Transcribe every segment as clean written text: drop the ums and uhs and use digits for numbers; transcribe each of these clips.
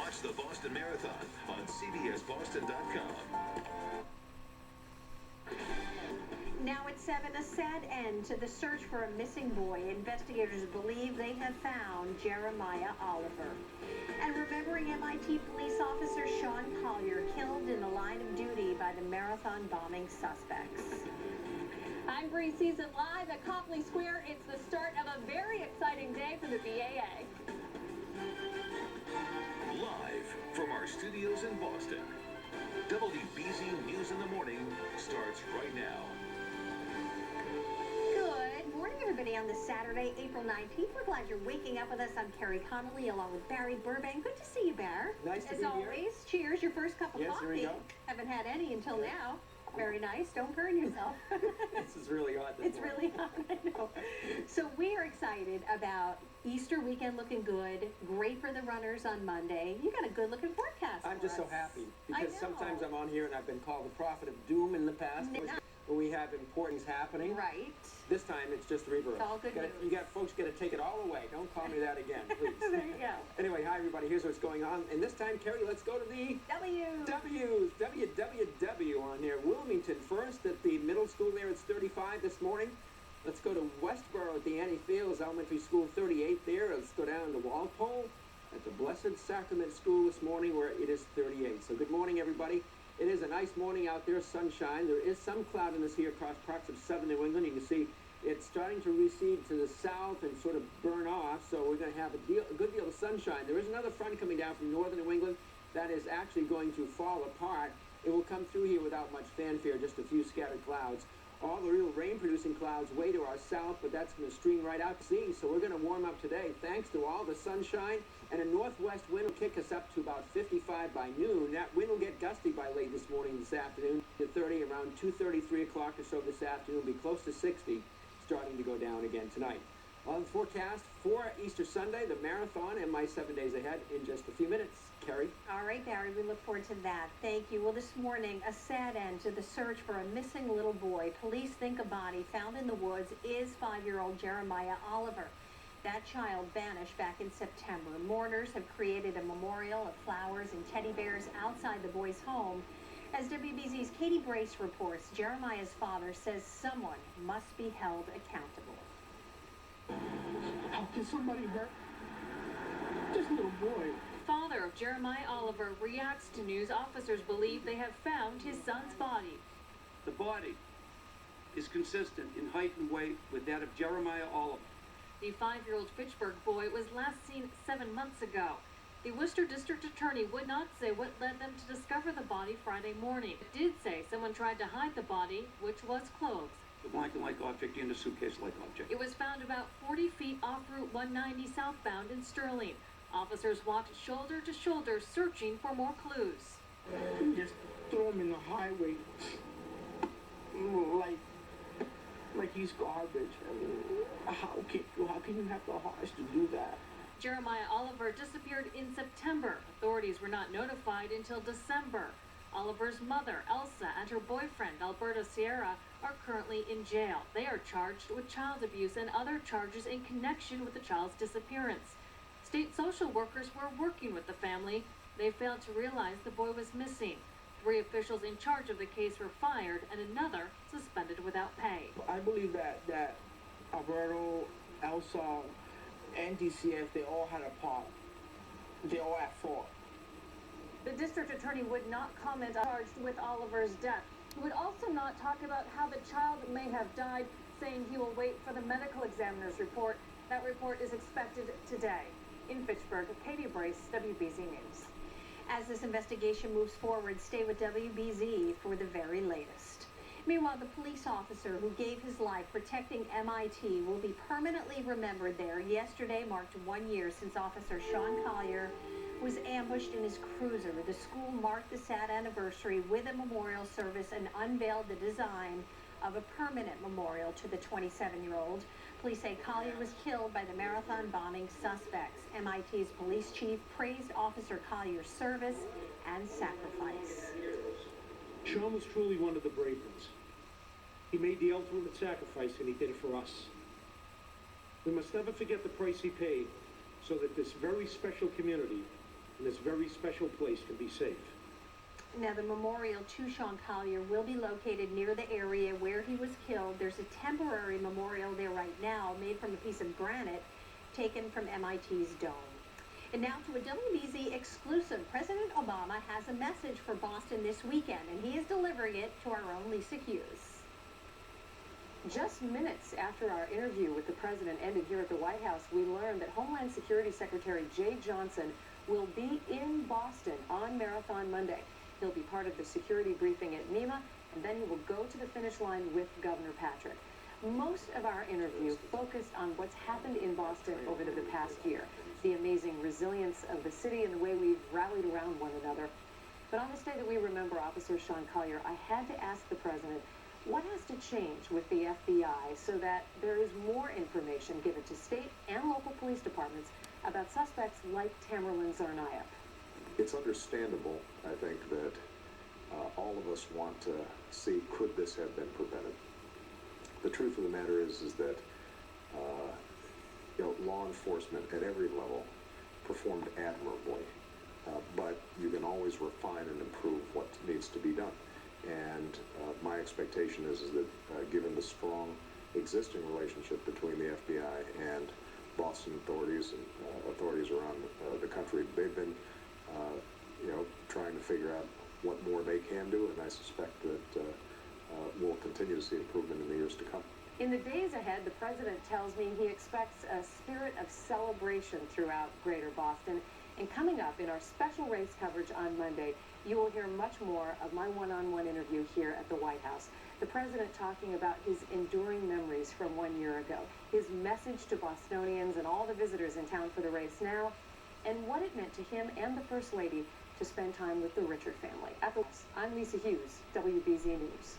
Watch the Boston Marathon on CBSBoston.com. Now at 7, a sad end to the search for a missing boy. Investigators believe they have found Jeremiah Oliver. And remembering MIT police officer Shawn Collier, killed in the line of duty by the marathon bombing suspects. I'm Bree Season live at Copley Square. It's the start of a very exciting day for the BAA. Live from our studios in Boston, WBZ News in the Morning starts right now. Good morning, everybody, on this Saturday, April 19th. We're glad you're waking up with us. I'm Carrie Connolly, along with Barry Burbank. Good to see you, Bear. Nice to be here. As always, cheers. Your first cup of Yes, coffee. here we go. Haven't had any until now. Very nice. Don't burn yourself. This is really hot this morning. Really hot, I know. So we are excited about Easter weekend looking good. Great for the runners on Monday. You got a good looking forecast. I'm just so happy I because know. sometimes I'm on here and I've been called the prophet of doom in the past when we have importance happening. Right. This time it's just rebirth. It's all good news. You got folks got to take it all away. Don't call me that again, please. There you go. Anyway, hi everybody. Here's what's going on. And this time, Carrie, let's go to the W's. WWW on there. Wilmington first at the middle school there. It's 35 this morning. Let's go to Westboro at the Annie Fields Elementary School, 38 there. Let's go down to Walpole at the Blessed Sacrament School this morning where it is 38. So good morning, everybody. It is a nice morning out there, sunshine. There is some cloudiness here across parts of southern New England. You can see it's starting to recede to the south and sort of burn off, so we're going to have a good deal of sunshine. There is another front coming down from northern New England that is actually going to fall apart. It will come through here without much fanfare, just a few scattered clouds. All the real rain-producing clouds way to our south, but that's going to stream right out to sea, so we're going to warm up today thanks to all the sunshine, and a northwest wind will kick us up to about 55 by noon. That wind will get gusty by late this morning, this afternoon, to 30, around 2:30, 3 o'clock or so this afternoon, will be close to 60, starting to go down again tonight. On the forecast for Easter Sunday, the marathon, and my 7 days ahead in just a few minutes. Carrie? All right, Barry, we look forward to that. Thank you. Well, this morning, a sad end to the search for a missing little boy. Police think a body found in the woods is 5-year-old Jeremiah Oliver. That child vanished back in September. Mourners have created a memorial of flowers and teddy bears outside the boy's home. As WBZ's Katie Brace reports, Jeremiah's father says someone must be held accountable. How can somebody hurt this little boy? Father of Jeremiah Oliver reacts to news officers believe they have found his son's body. The body is consistent in height and weight with that of Jeremiah Oliver. The 5-year-old Fitchburg boy was last seen 7 months ago. The Worcester District Attorney would not say what led them to discover the body Friday morning. It did say someone tried to hide the body, which was clothes. The blanket-like object in the suitcase-like object. It was found about 40 feet off Route 190 southbound in Sterling. Officers walked shoulder to shoulder searching for more clues. You just throw him in the highway like he's garbage. I mean, how can you have the hearts to do that? Jeremiah Oliver disappeared in September. Authorities were not notified until December. Oliver's mother, Elsa, and her boyfriend, Alberta Sierra, are currently in jail. They are charged with child abuse and other charges in connection with the child's disappearance. State social workers were working with the family. They failed to realize the boy was missing. 3 officials in charge of the case were fired and another suspended without pay. I believe that Alberto, Elsa, and DCF, they all had a part. They all at fault. The district attorney would not comment on charged with Oliver's death. He would also not talk about how the child may have died, saying he will wait for the medical examiner's report. That report is expected today. In Fitchburg, Katie Brace, WBZ News. As this investigation moves forward, stay with WBZ for the very latest. Meanwhile, the police officer who gave his life protecting MIT will be permanently remembered there. Yesterday marked 1 year since Officer Shawn Collier was ambushed in his cruiser. The school marked the sad anniversary with a memorial service and unveiled the design of a permanent memorial to the 27-year-old. Police say Collier was killed by the marathon bombing suspects. MIT's police chief praised Officer Collier's service and sacrifice. Shawn was truly one of the brave ones. He made the ultimate sacrifice, and he did it for us. We must never forget the price he paid so that this very special community and this very special place can be safe. Now, the memorial to Shawn Collier will be located near the area where he was killed. There's a temporary memorial there right now, made from a piece of granite taken from MIT's dome. And now to a WBZ exclusive. President Obama has a message for Boston this weekend, and he is delivering it to our own Lisa Hughes. Just minutes after our interview with the president ended here at the White House, we learned that Homeland Security Secretary Jay Johnson will be in Boston on Marathon Monday. He'll be part of the security briefing at MEMA, and then he will go to the finish line with Governor Patrick. Most of our interview focused on what's happened in Boston over the past year, the amazing resilience of the city and the way we've rallied around one another. But on this day that we remember Officer Shawn Collier, I had to ask the president, what has to change with the FBI so that there is more information given to state and local police departments about suspects like Tamerlan Tsarnaev? It's understandable, I think, that all of us want to see, could this have been prevented? The truth of the matter is that law enforcement at every level performed admirably, but you can always refine and improve what needs to be done. And my expectation is that given the strong existing relationship between the FBI and Boston authorities and authorities around the country, they've been trying to figure out what more they can do, and I suspect that we'll continue to see improvement in the years to come. In the days ahead, the president tells me he expects a spirit of celebration throughout Greater Boston. And coming up in our special race coverage on Monday, you will hear much more of my one-on-one interview here at the White House. The president talking about his enduring memories from 1 year ago, his message to Bostonians and all the visitors in town for the race now, and what it meant to him and the First Lady to spend time with the Richard family. At the I'm Lisa Hughes, WBZ News.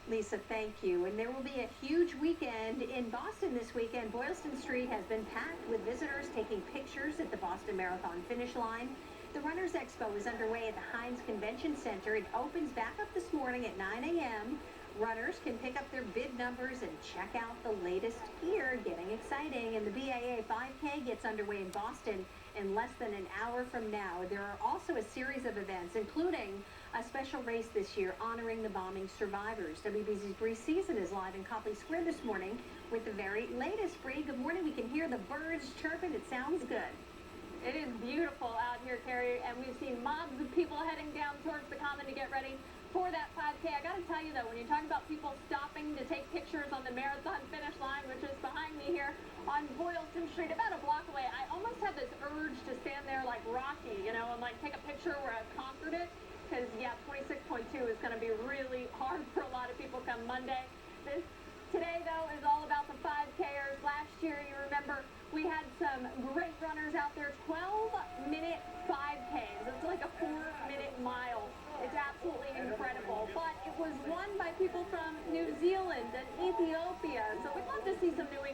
Lisa, thank you. And there will be a huge weekend in Boston this weekend. Boylston Street has been packed with visitors taking pictures at the Boston Marathon finish line. The Runners Expo is underway at the Heinz Convention Center. It opens back up this morning at 9 a.m. Runners can pick up their bid numbers and check out the latest gear. Getting exciting. And the BAA 5K gets underway in Boston in less than an hour from now. There are also a series of events, including a special race this year honoring the bombing survivors. WBZ's Bree Season is live in Copley Square this morning with the very latest. Bree, good morning. We can hear the birds chirping. It sounds good. It is beautiful out here, Carrie, and we've seen mobs of people heading down towards the Common to get ready for that 5K. I got to tell you, though, when you talk about people stopping to take pictures on the marathon finish line, which is behind me here on Boylston Street, about a block away, I almost had this urge to stand there like Rocky, and like take a picture where I've conquered it. Because, yeah, 26.2 is going to be really hard for a lot of people come Monday. Today, though, is all about the 5Kers. Last year, you remember, we had some great runners out there, 12-minute 5Ks. It's like a 4-minute mile. It's absolutely incredible. But it was won by people from New Zealand and Ethiopia. So we'd love to see some New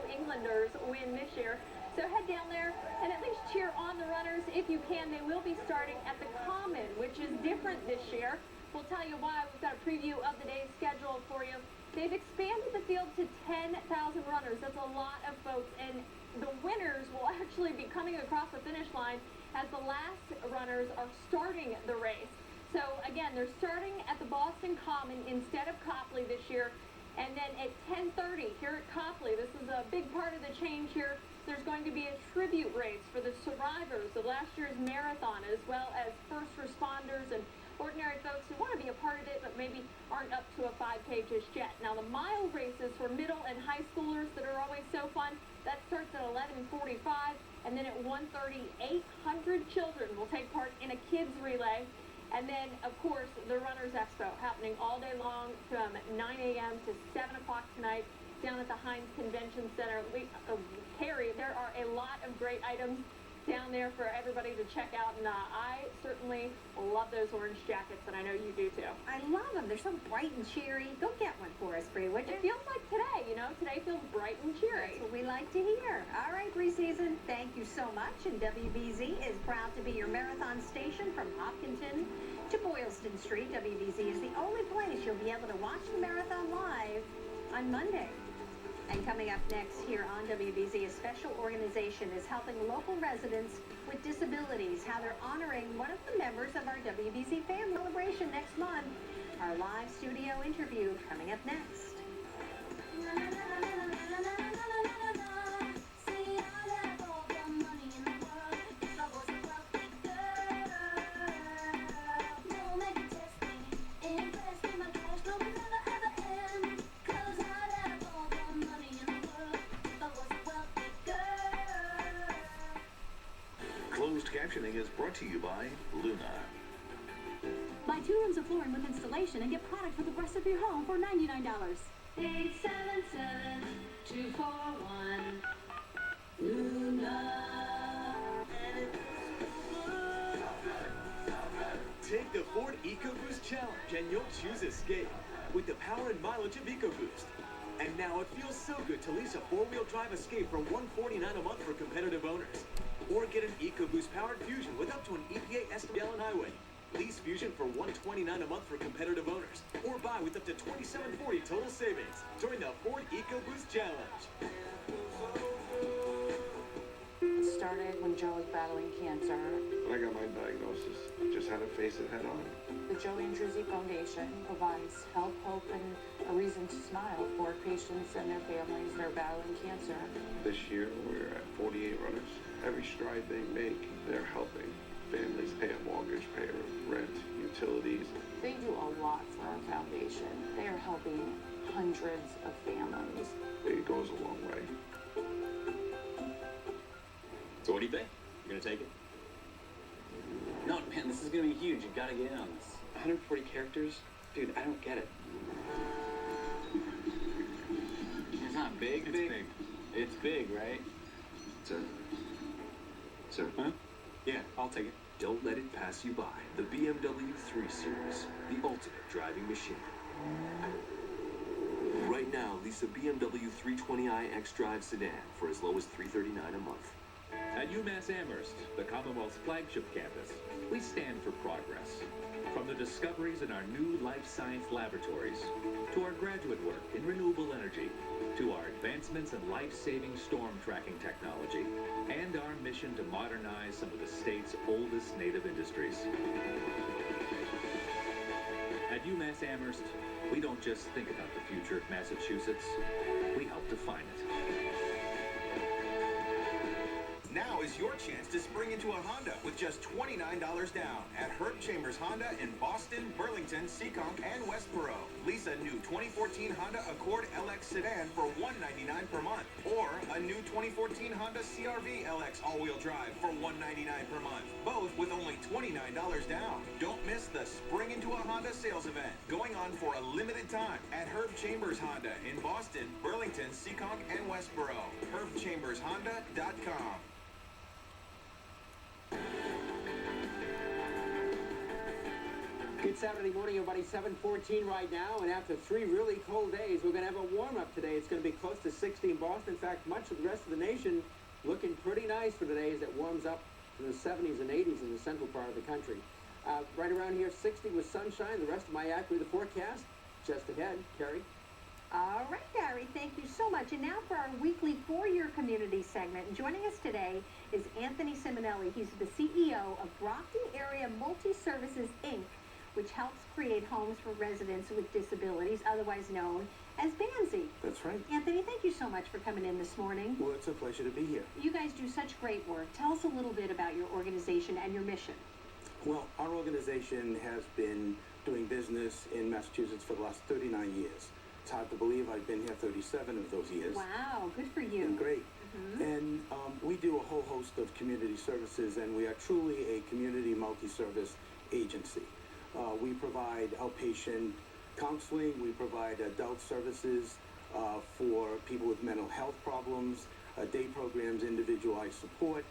Englanders win this year. So head down there and at least cheer on the runners if you can. They will be starting at the Common, which is different this year. We'll tell you why. We've got a preview of the day's schedule for you. They've expanded the field to 10,000 runners. That's a lot of folks. And the winners will actually be coming across the finish line as the last runners are starting the race. So again, they're starting at the Boston Common instead of Copley this year. And then at 10:30 here at Copley, this is a big part of the change here, there's going to be a tribute race for the survivors of last year's marathon, as well as first responders and ordinary folks who want to be a part of it but maybe aren't up to a 5K just yet. Now, the mile races for middle and high schoolers that are always so fun, that starts at 11:45, and then at 1:30, 800 children will take part in a kids relay. And then, of course, the Runners Expo happening all day long from 9 a.m. to 7 o'clock tonight down at the Heinz Convention Center. Carrie, there are a lot of great items down there for everybody to check out, and I certainly love those orange jackets, and I know you do too. I love them. They're so bright and cheery. Go get one for us, Bree, would you? It feels like today, today feels bright and cheery. That's what we like to hear. All right, Bree Season, thank you so much, and WBZ is proud to be your marathon station from Hopkinton to Boylston Street. WBZ is the only place you'll be able to watch the marathon live on Monday. And coming up next here on WBZ, a special organization is helping local residents with disabilities, how they're honoring one of the members of our WBZ family celebration next month. Our live studio interview coming up next. Closed captioning is brought to you by Luna. Buy 2 rooms of flooring with installation and get product for the rest of your home for $99. 877-241 Luna. Take the Ford EcoBoost Challenge and you'll choose Escape with the power and mileage of EcoBoost. And now it feels so good to lease a 4-wheel drive Escape for $149 a month for competitive owners. Or get an EcoBoost powered Fusion with up to an EPA estimated highway. Lease Fusion for $129 a month for competitive owners. Or buy with up to $27.40 total savings during the Ford EcoBoost Challenge. It started when Joe was battling cancer. When I got my diagnosis, just had to face it head on. The Joe Andruzzi Foundation provides help, hope, and a reason to smile for patients and their families that are battling cancer. This year, we're at 48 runners. Every stride they make, they're helping families pay a mortgage, pay rent, utilities. They do a lot for our foundation. They are helping hundreds of families. It goes a long way. So what do you think? You gonna take it? No, man, this is gonna be huge. You gotta get in on this. 140 characters? Dude, I don't get it. It's not big, It's big. big. It's big, right? Sir? Sir? Huh? Yeah, I'll take it. Don't let it pass you by. The BMW 3 Series, the ultimate driving machine. Right now, lease a BMW 320i X-Drive sedan for as low as $339 a month. At UMass Amherst, the Commonwealth's flagship campus, we stand for progress. From the discoveries in our new life science laboratories, to our graduate work in renewable energy, to our advancements in life-saving storm tracking technology, and our mission to modernize some of the state's oldest native industries. At UMass Amherst, we don't just think about the future of Massachusetts, we help define it. Now is your chance to spring into a Honda with just $29 down at Herb Chambers Honda in Boston, Burlington, Seekonk, and Westboro. Lease a new 2014 Honda Accord LX sedan for $199 per month, or a new 2014 Honda CR-V LX all-wheel drive for $199 per month, both with only $29 down. Don't miss the Spring into a Honda sales event going on for a limited time at Herb Chambers Honda in Boston, Burlington, Seekonk, and Westboro. HerbChambersHonda.com. Good Saturday morning, everybody. 7:14 right now, and after 3 really cold days, we're going to have a warm-up today. It's going to be close to 60 in Boston. In fact, much of the rest of the nation looking pretty nice for today as it warms up to the 70s and 80s in the central part of the country. Right around here, 60 with sunshine. The rest of my the forecast just ahead. Carrie? All right, Gary, thank you so much. And now for our weekly For-Your Community segment. And joining us today is Anthony Simonelli. He's the CEO of Brockton Area Multi-Services, Inc., which helps create homes for residents with disabilities, otherwise known as BANSI. That's right. Anthony, thank you so much for coming in this morning. Well, it's a pleasure to be here. You guys do such great work. Tell us a little bit about your organization and your mission. Well, our organization has been doing business in Massachusetts for the last 39 years. It's hard to believe I've been here 37 of those years. Wow, good for you. Great. And we do a whole host of community services, and we are truly a community multi-service agency. We provide outpatient counseling, we provide adult services for people with mental health problems, day programs, individualized support,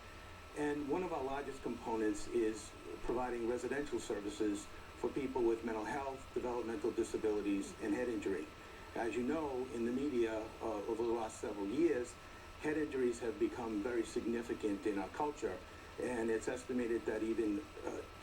and one of our largest components is providing residential services for people with mental health, developmental disabilities, and head injury. As you know, in the media over the last several years, head injuries have become very significant in our culture, and it's estimated that even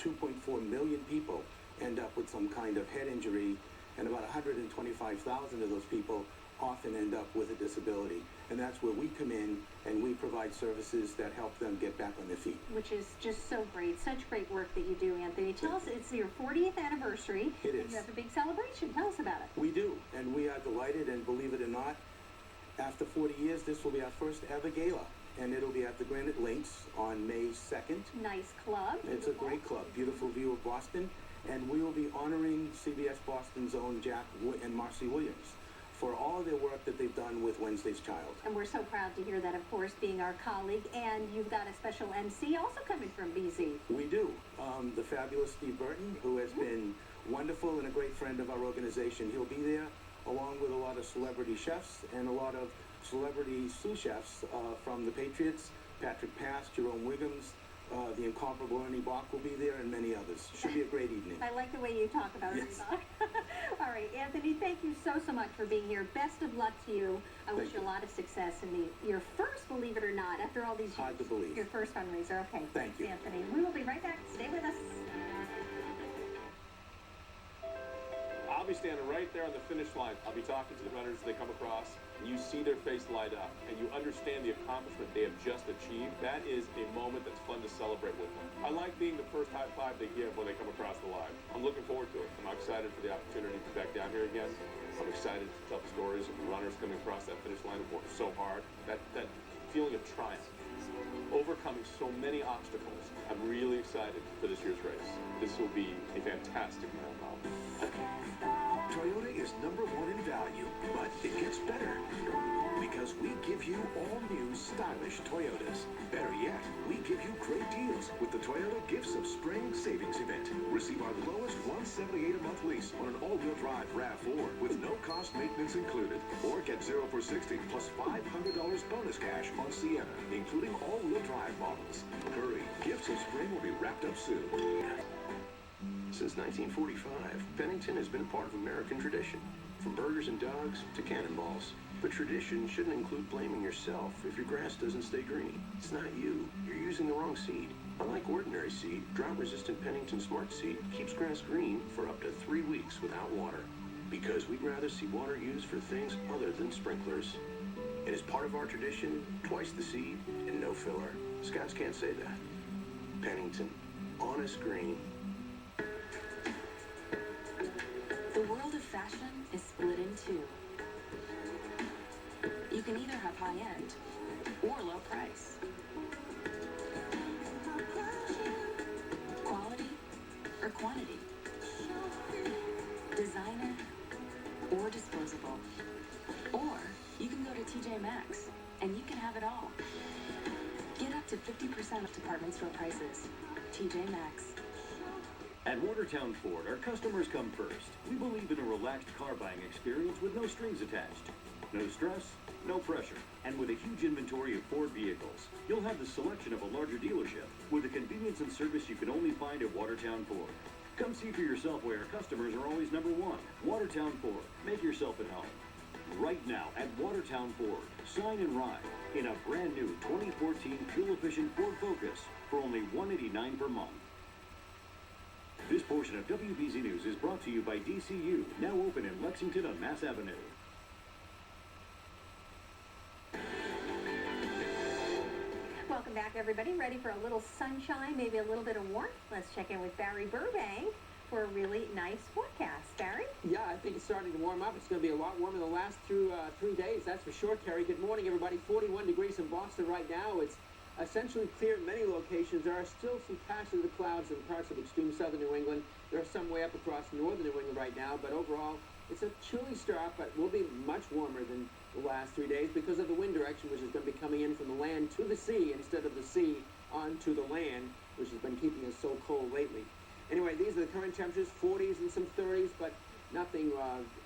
2.4 million people end up with some kind of head injury, and about 125,000 of those people often end up with a disability. And that's where we come in and we provide services that help them get back on their feet. Which is just so great. Such great work that you do, Anthony. Tell us, it's your 40th anniversary. It is. You have a big celebration. Tell us about it. We do, and we are delighted, and believe it or not, after 40 years, this will be our first ever gala. And it'll be at the Granite Links on May 2nd. Nice club. It's a great club. Beautiful view of Boston. And we will be honoring CBS Boston's own Jack and Marcy Williams for all of their work that they've done with Wednesday's Child. And we're so proud to hear that, of course, being our colleague. And you've got a special MC also coming from BZ. We do. The fabulous Steve Burton, who has been wonderful and a great friend of our organization. He'll be there along with a lot of celebrity chefs and a lot of celebrity sous chefs from the Patriots, Patrick Pass, Jerome Wiggums, the incomparable Ernie Bach will be there, and many others. Should be a great evening. I like the way you talk about Ernie Bach. All right, Anthony, thank you so much for being here. Best of luck to you. I wish you a lot of success in your first, believe it or not, after all these years. Hard to believe. Your first fundraiser. Okay. Thank you. Anthony. We will be right back. Stay with us. I'll be standing right there on the finish line. I'll be talking to the runners as they come across, and you see their face light up, and you understand the accomplishment they have just achieved. That is a moment that's fun to celebrate with them. I like being the first high five they give when they come across the line. I'm looking forward to it. I'm excited for the opportunity to be back down here again. I'm excited to tell the stories of the runners coming across that finish line and worked so hard. That feeling of triumph, overcoming so many obstacles. I'm really excited for this year's race. This will be a fantastic marathon. Toyota is #1 in value, but it gets better because we give you all new stylish Toyotas. Better yet, we give you great deals with the Toyota Gifts of Spring Savings Event. Receive our lowest $178 a month lease on an all-wheel drive RAV4 with no cost maintenance included, or get 0 for 60 plus $500 bonus cash on Sienna, including all-wheel drive models. Hurry, Gifts of Spring will be wrapped up soon. Since 1945, Pennington has been a part of American tradition. From burgers and dogs to cannonballs. But tradition shouldn't include blaming yourself if your grass doesn't stay green. It's not you. You're using the wrong seed. Unlike ordinary seed, drought-resistant Pennington Smart Seed keeps grass green for up to 3 weeks without water. Because we'd rather see water used for things other than sprinklers. And as part of our tradition, twice the seed and no filler. Scouts can't say that. Pennington. Honest green. The world of fashion is split in two. You can either have high-end or low price. Quality or quantity. Designer or disposable. Or you can go to TJ Maxx and you can have it all. Get up to 50% off department store prices. TJ Maxx. At Watertown Ford, our customers come first. We believe in a relaxed car buying experience with no strings attached. No stress, no pressure. And with a huge inventory of Ford vehicles, you'll have the selection of a larger dealership with the convenience and service you can only find at Watertown Ford. Come see for yourself why our customers are always #1. Watertown Ford. Make yourself at home. Right now at Watertown Ford, sign and ride in a brand new 2014 fuel-efficient Ford Focus for only $189 per month. This portion of WBZ News is brought to you by DCU, now open in Lexington on Mass Avenue. Welcome back, everybody. Ready for a little sunshine, maybe a little bit of warmth? Let's check in with Barry Burbank for a really nice forecast. Barry? Yeah, I think it's starting to warm up. It's going to be a lot warmer the last 3 days, that's for sure, Kerry. Good morning, everybody. 41 degrees in Boston right now. It's essentially clear in many locations. There are still some patches of clouds in parts of extreme southern New England. There are some way up across northern New England right now, but overall, it's a chilly start, but will be much warmer than the last 3 days because of the wind direction, which is going to be coming in from the land to the sea instead of the sea onto the land, which has been keeping us so cold lately. Anyway, these are the current temperatures, 40s and some 30s, but nothing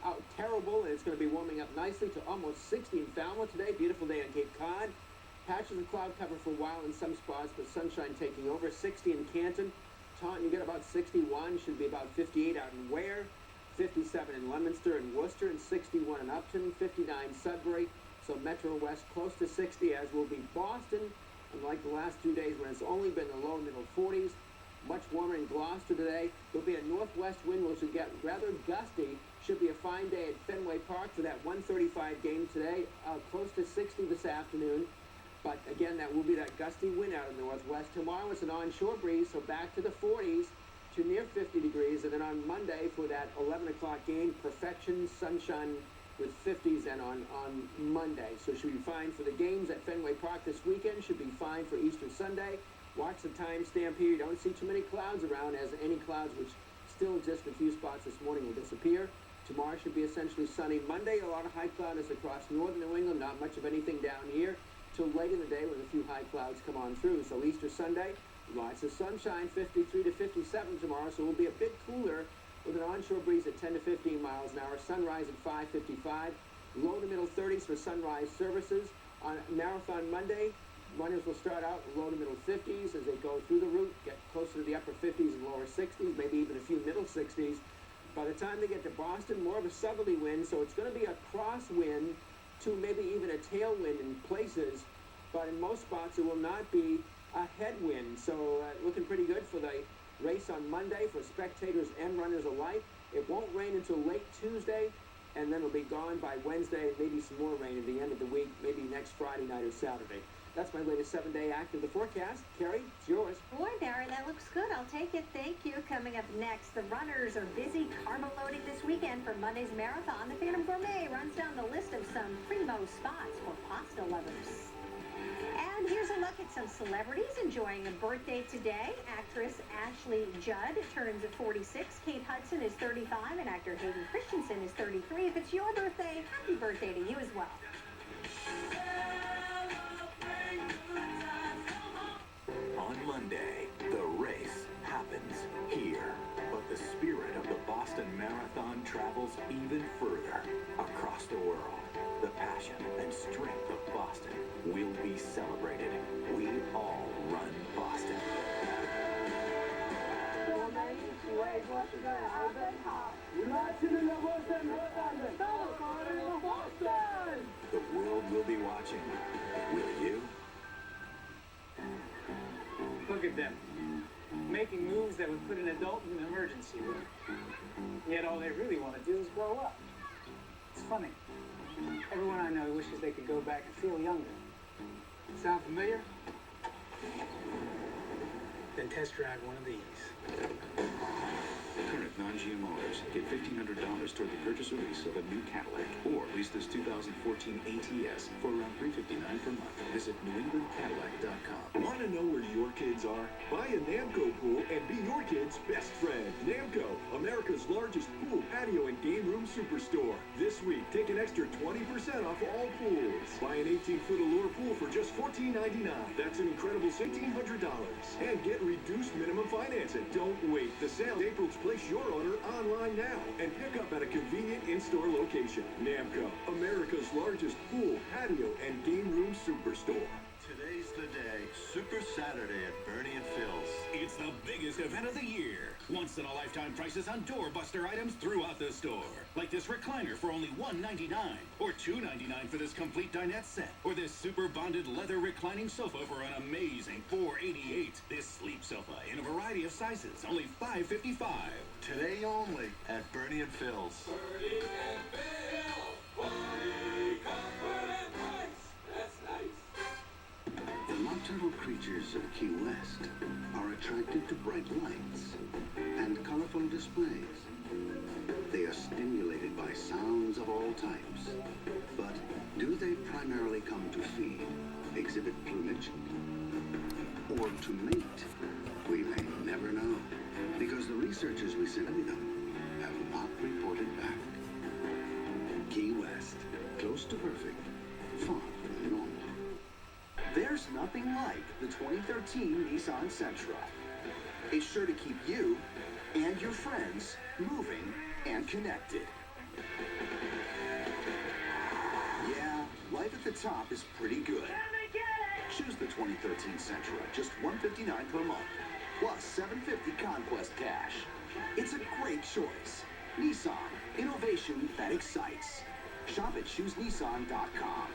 out terrible, and it's going to be warming up nicely to almost 60 in Falmouth today. Beautiful day on Cape Cod. Patches of cloud cover for a while in some spots, but sunshine taking over. 60 in Canton. Taunton, you get about 61. Should be about 58 out in Ware. 57 in Leominster and Worcester, and 61 in Upton. 59 Sudbury. So Metro West close to 60, as will be Boston. Unlike the last 2 days when it's only been the low middle 40s. Much warmer in Gloucester today. There'll be a northwest wind which will get rather gusty. Should be a fine day at Fenway Park for that 1:35 game today. Close to 60 this afternoon. But again, that will be that gusty wind out of the northwest. Tomorrow it's an onshore breeze, so back to the 40s to near 50 degrees. And then on Monday for that 11 o'clock game, perfection, sunshine with 50s and on Monday. So should be fine for the games at Fenway Park this weekend. Should be fine for Easter Sunday. Watch the timestamp here. You don't see too many clouds around, as any clouds which still exist in a few spots this morning will disappear. Tomorrow should be essentially sunny. Monday, a lot of high cloudness across northern New England. Not much of anything down here till late in the day when a few high clouds come on through. So Easter Sunday, lots of sunshine, 53 to 57 tomorrow. So we'll be a bit cooler with an onshore breeze at 10 to 15 miles an hour. Sunrise at 5:55. Low to middle 30s for sunrise services. On Marathon Monday, runners will start out low to middle 50s as they go through the route, get closer to the upper 50s and lower 60s, maybe even a few middle 60s. By the time they get to Boston, more of a southerly wind, so it's going to be a crosswind to maybe even a tailwind in places, but in most spots it will not be a headwind. So looking pretty good for the race on Monday for spectators and runners alike. It won't rain until late Tuesday, and then it'll be gone by Wednesday, maybe some more rain at the end of the week, maybe next Friday night or Saturday. That's my latest 7-day act of the forecast. Carrie, it's yours. Boy, Barry, that looks good. I'll take it. Thank you. Coming up next, the runners are busy carbo loading this weekend for Monday's marathon. The Phantom Gourmet runs down the list of some primo spots for pasta lovers. And here's a look at some celebrities enjoying a birthday today. Actress Ashley Judd turns 46. Kate Hudson is 35, and actor Hayden Christensen is 33. If it's your birthday, happy birthday to you as well. On Monday, the race happens here. But the spirit of the Boston Marathon travels even further across the world. The passion and strength of Boston will be celebrated. We all run Boston. The world will be watching. Will you? Look at them, making moves that would put an adult in an emergency room. Yet all they really want to do is grow up. It's funny. Everyone I know wishes they could go back and feel younger. Sound familiar? Then test drive one of these. Current non-GMOers get $1,500 toward the purchase or lease of a new Cadillac, or lease this 2014 ATS for around $359 per month. Visit NewEnglandCadillac.com. Want to know where your kids are? Buy a Namco pool and be your kid's best friend. Namco, America's largest pool, patio, and game room superstore. This week, take an extra 20% off all pools. Buy an 18-foot Allure pool for just $14.99. That's an incredible $1,800. And get reduced minimum financing. Don't wait. The sale is April. Place your order online now and pick up at a convenient in-store location. Namco, America's largest pool, patio, and game room superstore. Today's the day. Super Saturday at Bernie and Phil's. It's the biggest event of the year. Once-in-a-lifetime prices on doorbuster items throughout the store. Like this recliner for only $199. Or $299 for this complete dinette set. Or this super bonded leather reclining sofa for an amazing $488. This sleep sofa in a variety of sizes, only $555. Today only at Bernie and Phil's. Bernie and Phil. Quality, comfort, and price. That's nice. The nocturnal creatures of Key West are attracted to bright lights and colorful displays. They are stimulated by sounds of all types. But do they primarily come to feed, exhibit plumage, or to mate? We may never know, because the researchers we sent to them have not reported back. Key West, close to perfect, far from normal. There's nothing like the 2013 Nissan Sentra. It's sure to keep you and your friends moving and connected. Yeah, life at the top is pretty good. Choose the 2013 Sentra, just $159 per month, plus $750 Conquest cash. It's a great choice. Nissan, innovation that excites. Shop at ChooseNissan.com.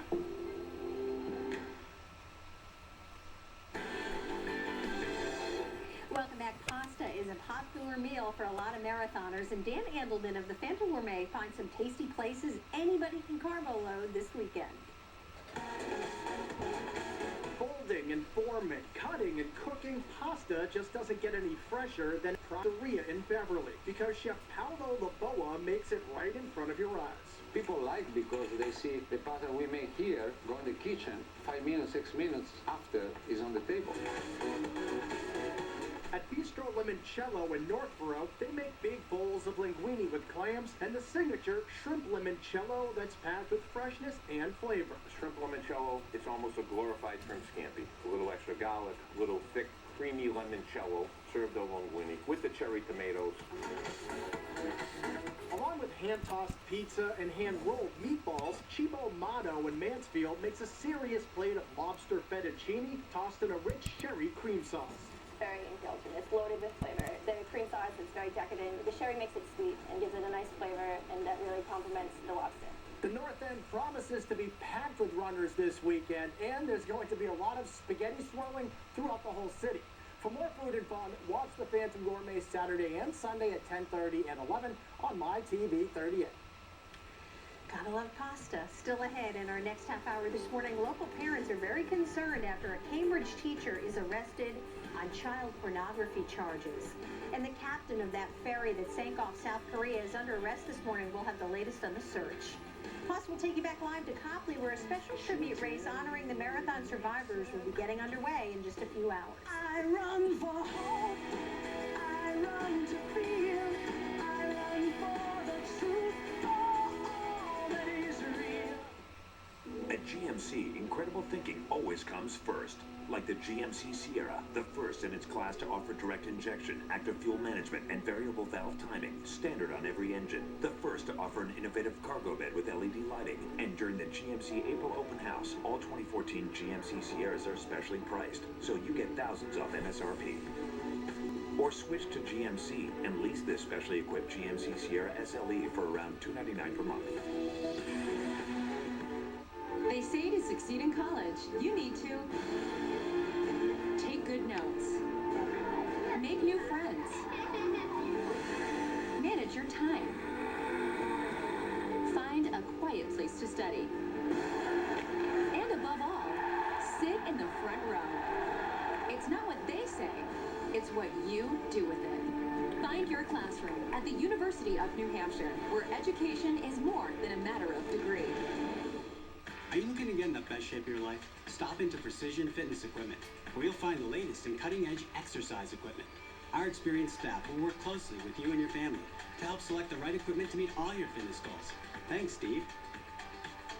Welcome back. a popular meal for a lot of marathoners, and Dan Andelman of the Phantom Gourmet finds some tasty places anybody can carbo load this weekend. Folding and forming, cutting and cooking pasta just doesn't get any fresher than Pizzeria in Beverly, because Chef Paolo Laboa makes it right in front of your eyes. People like because they see the pasta we make here, go in the kitchen, 5 minutes, 6 minutes after is on the table. At Bistro Limoncello in Northborough, they make big bowls of linguine with clams and the signature shrimp limoncello that's packed with freshness and flavor. Shrimp limoncello, it's almost a glorified shrimp scampi. A little extra garlic, a little thick, creamy limoncello served over linguine with the cherry tomatoes. Along with hand-tossed pizza and hand-rolled meatballs, Cibo Amato in Mansfield makes a serious plate of lobster fettuccine tossed in a rich cherry cream sauce. Very indulgent. It's loaded with flavor. The cream sauce is very decadent. The sherry makes it sweet and gives it a nice flavor, and that really complements the lobster. The North End promises to be packed with runners this weekend, and there's going to be a lot of spaghetti swirling throughout the whole city. For more food and fun, watch the Phantom Gourmet Saturday and Sunday at 10:30 and 11 on MyTV 38. Gotta love pasta. Still ahead in our next half hour this morning, local parents are very concerned after a Cambridge teacher is arrested on child pornography charges. And the captain of that ferry that sank off South Korea is under arrest this morning. We'll have the latest on the search. Plus, we'll take you back live to Copley, where a special tribute race honoring the marathon survivors will be getting underway in just a few hours. I run for hope, I run to feel, I run for the truth, for all that is real. At GMC, incredible thinking always comes first. Like the GMC Sierra, the first in its class to offer direct injection, active fuel management, and variable valve timing, standard on every engine. The first to offer an innovative cargo bed with LED lighting. And during the GMC April Open House, all 2014 GMC Sierras are specially priced, so you get thousands off MSRP. Or switch to GMC and lease this specially equipped GMC Sierra SLE for around $299 per month. They say to succeed in college, you need to take good notes, make new friends, manage your time, find a quiet place to study, and above all, sit in the front row. It's not what they say, it's what you do with it. Find your classroom at the University of New Hampshire, where education is more than a matter of degree. Are you looking to get in the best shape of your life? Stop into Precision Fitness Equipment, where you'll find the latest in cutting-edge exercise equipment. Our experienced staff will work closely with you and your family to help select the right equipment to meet all your fitness goals. Thanks, Steve.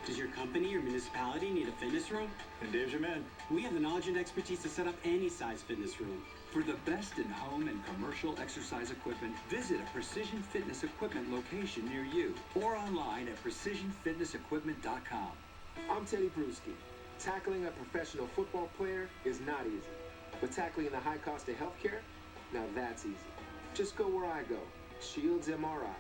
Does your company or municipality need a fitness room? And Dave's your man. We have the knowledge and expertise to set up any size fitness room. For the best in home and commercial exercise equipment, visit a Precision Fitness Equipment location near you or online at precisionfitnessequipment.com. I'm Teddy Bruschi. Tackling a professional football player is not easy, but tackling the high cost of healthcare, now that's easy. Just go where I go, Shields MRI.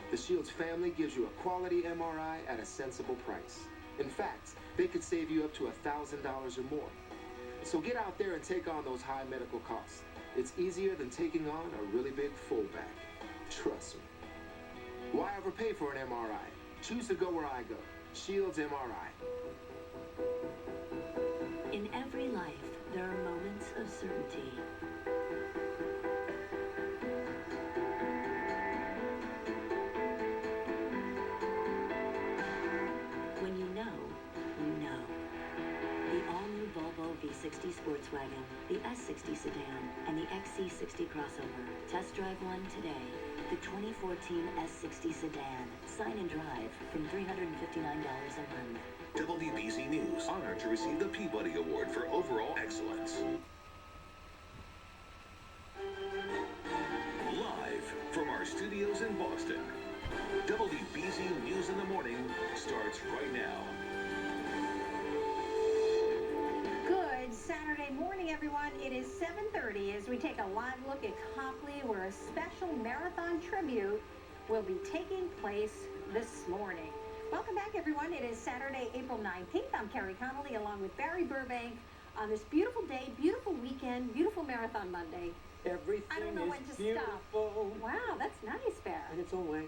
The Shields family gives you a quality MRI at a sensible price. In fact, they could save you up to $1,000 or more. So get out there and take on those high medical costs. It's easier than taking on a really big fullback. Trust me. Why overpay for an MRI? Choose to go where I go. Shields MRI. In every life, there are moments of certainty. When you know, you know. The all-new Volvo V60 Sportswagon, the S60 Sedan, and the XC60 crossover. Test drive one today. The 2014 S60 Sedan. Sign and drive from $359 a month. WBZ News, honored to receive the Peabody Award for overall excellence. Live from our studios in Boston, WBZ News in the Morning starts right now. Good Saturday morning, everyone. It is 7:30 as we take a live look at Copley, where a special marathon tribute will be taking place this morning. Welcome back, everyone. It is Saturday, April 19th. I'm Carrie Connolly along with Barry Burbank on this beautiful day, beautiful weekend, beautiful Marathon Monday. Everything I don't know is when to beautiful. stop. Wow, that's nice, Bear. In its own way.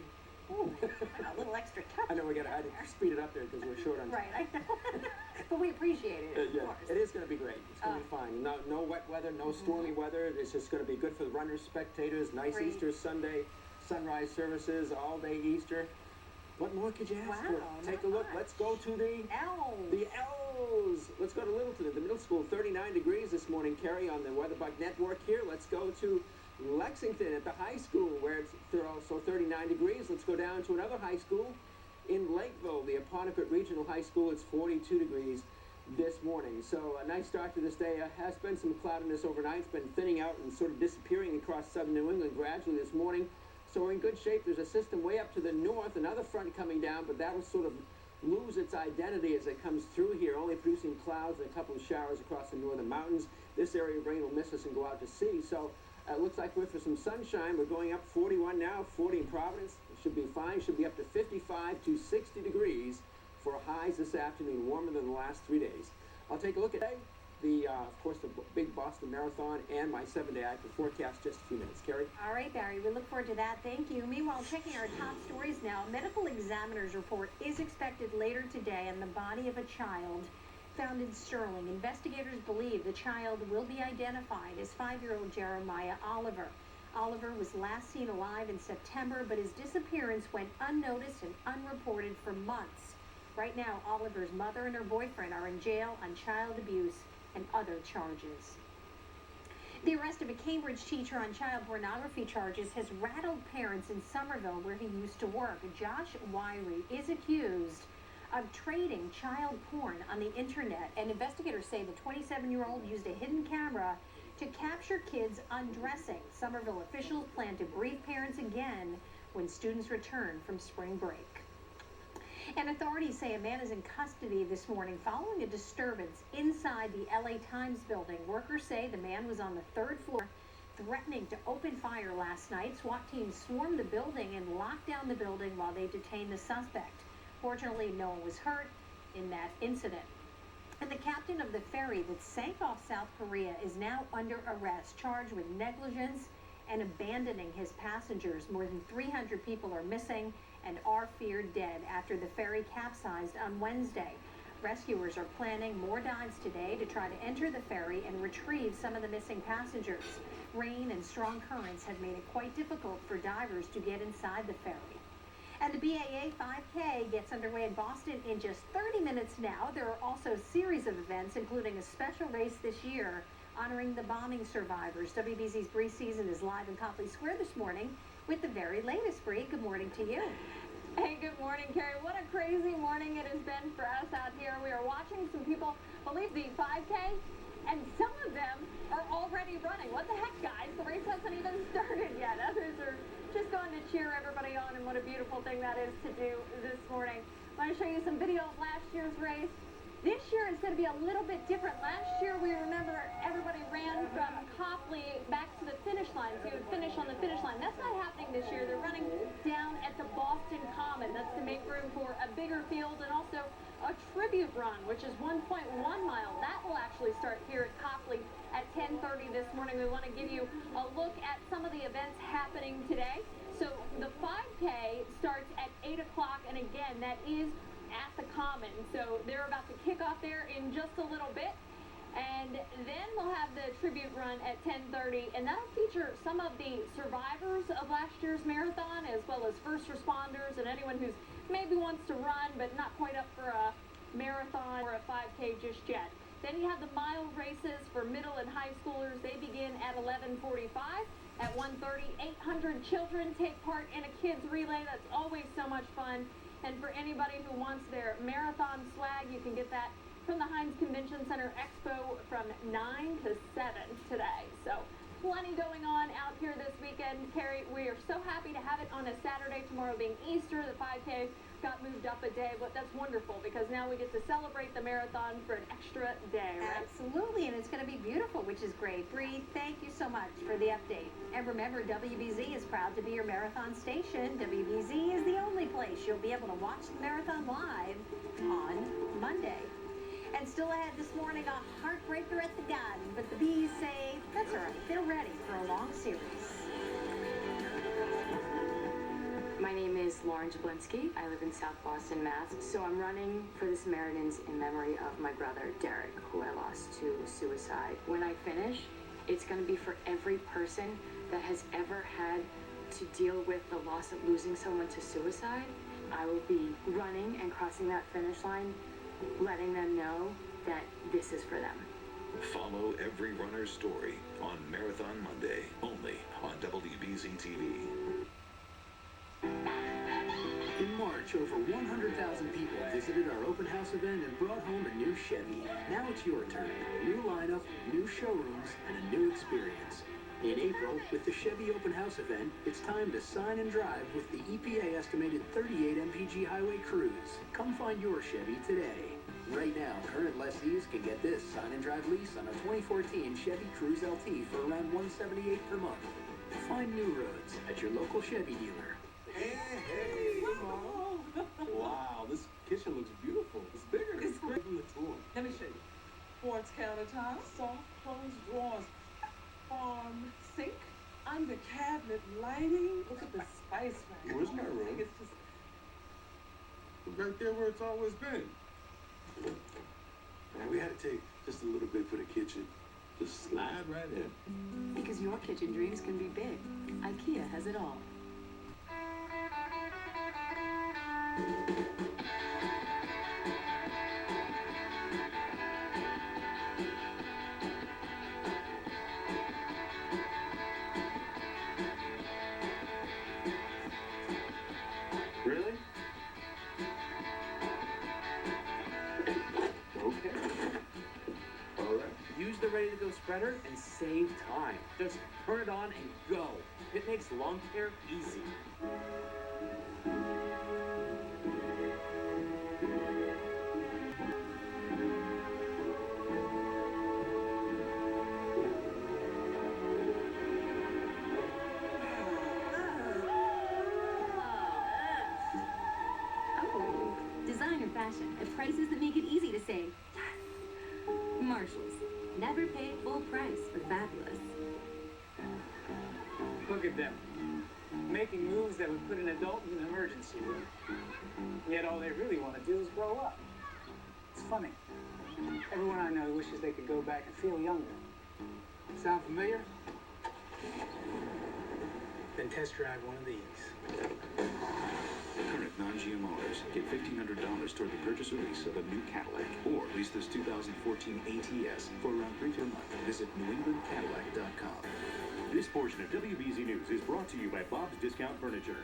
Ooh, a little extra touch. I know I had to speed it up there because we're short on time. Right, I know. But we appreciate it, of Yeah, course. it is going to be great. It's going to be fine. No wet weather, no stormy weather. It's just going to be good for the runners, spectators. Nice Great. Easter Sunday, sunrise services, all day Easter. What more could you ask for? Take a look. Let's go to the L's. The L's. Let's go to Littleton at the middle school. 39 degrees this morning, Carrie, on the Weatherbug Network here. Let's go to Lexington at the high school where it's also 39 degrees. Let's go down to another high school in Lakeville, the Apponequet Regional High School. It's 42 degrees this morning. So a nice start to this day. Has been some cloudiness overnight. It's been thinning out and sort of disappearing across southern New England gradually this morning. So we're in good shape. There's a system way up to the north, another front coming down, but that'll sort of lose its identity as it comes through here, only producing clouds and a couple of showers across the northern mountains. This area of rain will miss us and go out to sea. So it looks like we're for some sunshine. We're going up 41 now, 40 in Providence. It should be fine. Should be up to 55 to 60 degrees for highs this afternoon, warmer than the last 3 days. I'll take a look at of course, the big Boston Marathon and my 7-day active forecast just a few minutes. Carrie? All right, Barry, we look forward to that. Thank you. Meanwhile, checking our top stories now. A medical examiner's report is expected later today on the body of a child found in Sterling. Investigators believe the child will be identified as 5-year-old Jeremiah Oliver. Oliver was last seen alive in September, but his disappearance went unnoticed and unreported for months. Right now, Oliver's mother and her boyfriend are in jail on child abuse and other charges. The arrest of a Cambridge teacher on child pornography charges has rattled parents in Somerville, where he used to work. Josh Wyrie is accused of trading child porn on the internet, and investigators say the 27-year-old used a hidden camera to capture kids undressing. Somerville officials plan to brief parents again when students return from spring break. And authorities say a man is in custody this morning following a disturbance inside the LA Times building. Workers say the man was on the 3rd floor threatening to open fire last night. SWAT teams swarmed the building and locked down the building while they detained the suspect. Fortunately, no one was hurt in that incident. And the captain of the ferry that sank off South Korea is now under arrest, charged with negligence and abandoning his passengers. More than 300 people are missing and are feared dead after the ferry capsized on Wednesday. Rescuers are planning more dives today to try to enter the ferry and retrieve some of the missing passengers. Rain and strong currents have made it quite difficult for divers to get inside the ferry. And the BAA 5K gets underway in Boston in just 30 minutes now. There are also a series of events, including a special race this year honoring the bombing survivors. WBZ's Bree Season is live in Copley Square this morning with the very latest. Bree, good morning to you. Hey, good morning, Carrie. What a crazy morning it has been for us out here. We are watching some people believe the 5K, and some of them are already running. What the heck, guys? The race hasn't even started yet. Others are just going to cheer everybody on, and what a beautiful thing that is to do this morning. I want to show you some video of last year's race. This year is going to be a little bit different. Last year, we remember everybody ran from Copley back to the finish line, so you would finish on the finish line. That's not happening this year. They're running down at the Boston Common. That's to make room for a bigger field and also a tribute run, which is 1.1 mile. That will actually start here at Copley at 10:30 this morning. We want to give you a look at some of the events happening today. So the 5K starts at 8 o'clock, and again, that is at the Common. So they're about to kick off there in just a little bit. And then we'll have the tribute run at 10:30, and that'll feature some of the survivors of last year's marathon, as well as first responders and anyone who's maybe wants to run but not quite up for a marathon or a 5K just yet. Then you have the mile races for middle and high schoolers. They begin at 11:45. At 1:30, 800 children take part in a kids relay. That's always so much fun. And for anybody who wants their marathon swag, you can get that from the Heinz Convention Center Expo from 9 to 7 today. So plenty going on out here this weekend. Carrie, we are so happy to have it on a Saturday, tomorrow being Easter. The 5K got moved up a day, but that's wonderful because now we get to celebrate the marathon for an extra day, right? Absolutely, and it's going to be beautiful, which is great. Bree, thank you so much for the update. And remember, WBZ is proud to be your marathon station. WBZ is the only place you'll be able to watch the marathon live on Monday. And And still ahead this morning, a heartbreaker at the Garden, but the Bees say that's all right. They're ready for a long series. My name is Lauren Jablinski. I live in South Boston, Mass. So I'm running for the Samaritans in memory of my brother, Derek, who I lost to suicide. When I finish, it's going to be for every person that has ever had to deal with the loss of losing someone to suicide. I will be running and crossing that finish line, letting them know that this is for them. Follow every runner's story on Marathon Monday, only on WBZ-TV. In March, over 100,000 people visited our open house event and brought home a new Chevy. Now it's your turn. New lineup, new showrooms, and a new experience. In April, with the Chevy Open House event, it's time to sign and drive with the EPA estimated 38 mpg highway cruise. Come find your Chevy today. Right now, current lessees can get this sign and drive lease on a 2014 Chevy Cruze LT for around $178 per month. Find new roads at your local Chevy dealer. Hey, Mom. Wow, this kitchen looks beautiful. It's bigger. It's great from the tour. Let me show you. Quartz countertops, soft closed drawers, farm sink, under cabinet lighting. Look at the spice rack. Where's my room? It's just right there where it's always been. Man, we had to take just a little bit for the kitchen. Just slide right in. Because your kitchen dreams can be big. IKEA has it all. Really? Okay. All right. Use the ready-to-go spreader and save time. Just turn it on and go. It makes lawn care easy. Oh, designer fashion at prices that make it easy to say yes. Marshalls. Never pay full price for fabulous. Look at them. Making moves that would put an adult in an emergency room. Yet all they really want to do is grow up. It's funny. Everyone I know wishes they could go back and feel younger. Sound familiar? Then test drive one of these. Current non-GMOers get $1,500 toward the purchase or lease of a new Cadillac, or lease this 2014 ATS for around $300 per month. Visit NewEnglandCadillac.com. This portion of WBZ News is brought to you by Bob's Discount Furniture.